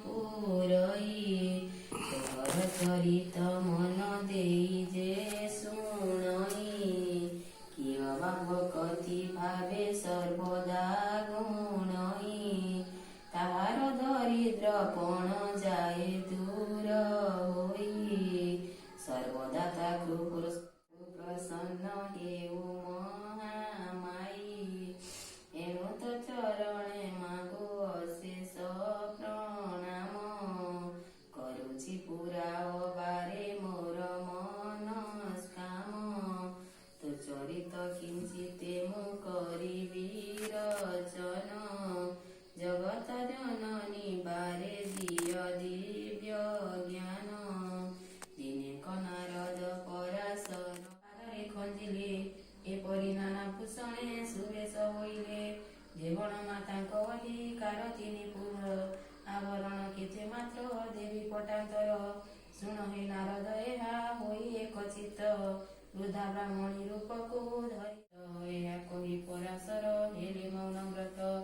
ପୁରଇ ତୋହର ଚରିତ ମନ ଦେଇ ଯେ ଶୁଣଇ କିଅ ବା ଭକତି ଭାବେ ସର୍ବଦା ଗୁଣଇ ତାହାର ଦରିଦ୍ର ପଣ ଯାଏ ଦୂର ହୋଇ ସର୍ବଦା ତାକୁ ପ୍ରସନ୍ନ ହେଉ ମହାମାଇ ଏଣୁ ତ ଚରଣେ ମାଗୁ ଅଶେଷ ପ୍ରଣାମ କରୁଛି ପୁରା ଅବାରେ ମୋର ମନସ୍କାମ ତୋ ଚରିତ କିଞ୍ଚିତେ ମୁଁ କରିବି ରଚନ ଜଗତ ଜନନୀ ବାରେ ଦିଅ ଦିବ୍ୟ ଜ୍ଞାନ ଦିନେ ନାରଦ ପରାଶର ପାଦରେ ଖଞ୍ଜିଲେ ଏପରି ନାନା ଭୂଷଣେ ସୁବେଶ ହୋଇଲେ ଦେବଣ ମାତାଙ୍କ ଅଧିକାର ତିନି ପୁର ଆବରଣ କେତେ ମାତ୍ର ଦେବୀ ପଟାନ୍ତର ଶୁଣ ହେ ନାରଦ ଏହା ହୋଇ ଏକ ଚିତ୍ତ ବୃଦ୍ଧା ବ୍ରାହ୍ମଣୀ ରୂପକୁ ଧରି ଏହା କହି ପରାଶର ହେଲେ ମୌନ ବ୍ରତ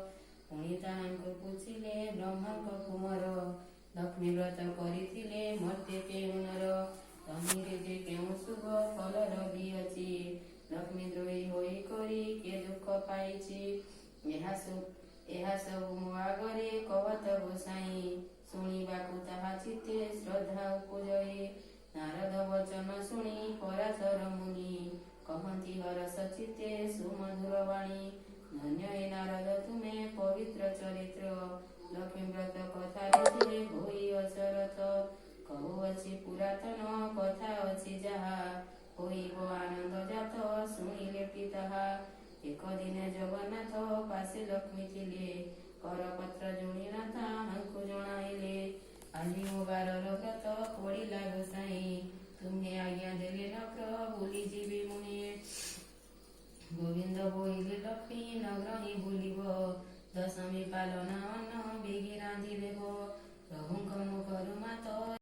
ପୁଣି ତାହାଙ୍କୁ ପୁଛିଲେ ବ୍ରହ୍ମାଙ୍କ କୁମର ଲକ୍ଷ୍ମୀ ବ୍ରତ କରିଥିଲେ ମର୍ତ୍ତେ କେଉଁ ନର ତହିଁରେ ଯେ କେଉଁ ଶୁଭ ଫଲର ବି ଅଛି ଲକ୍ଷ୍ମୀ ଦ୍ରୋହୀ ହୋଇ କରି କିଏ ଦୁଃଖ ପାଇଛି ଏହା ସବୁ ମୋ ଆଗରେ କହତ ଗୋସାଇଁ ଶୁଣିବାକୁ ତାହା ଚିତ୍ତେ ଶ୍ରଦ୍ଧା ଉପଜଇ ନାରଦ ବଚନ ଶୁଣି ପରାଶର ମୁନି କହନ୍ତି ହରସ ଚିତ୍ତେ ସୁମଧୁର ବାଣୀ ଧନ୍ୟ ଏ ନାରଦ ତୁମେ ପବିତ୍ର ଚରିତ୍ର ଲକ୍ଷ୍ମୀ ବ୍ରତ କଥା ଲେଖିଲେ ହୋଇ ଅଚରତ କହୁଅଛି ପୁରାତନ କଥା ଅଛି ଯାହା ହୋଇବ ଆନନ୍ଦ ଜାତ ଶୁଣିଲେ ପିତାହା ଏକ ଦିନେ ଜଗନ୍ନାଥ ପାଶେ ଲକ୍ଷ୍ମୀ ଥିଲେ କରପତ୍ର ଯୋଡ଼ିନା ତାହାଙ୍କୁ ଜଣାଇଲେ ଆଜି ମୋ ବାରର ବ୍ରତ ପଡ଼ିଲା ଗୋସାଇଁ ତୁମ୍ଭେ ଆଜ୍ଞା ଦେଲେ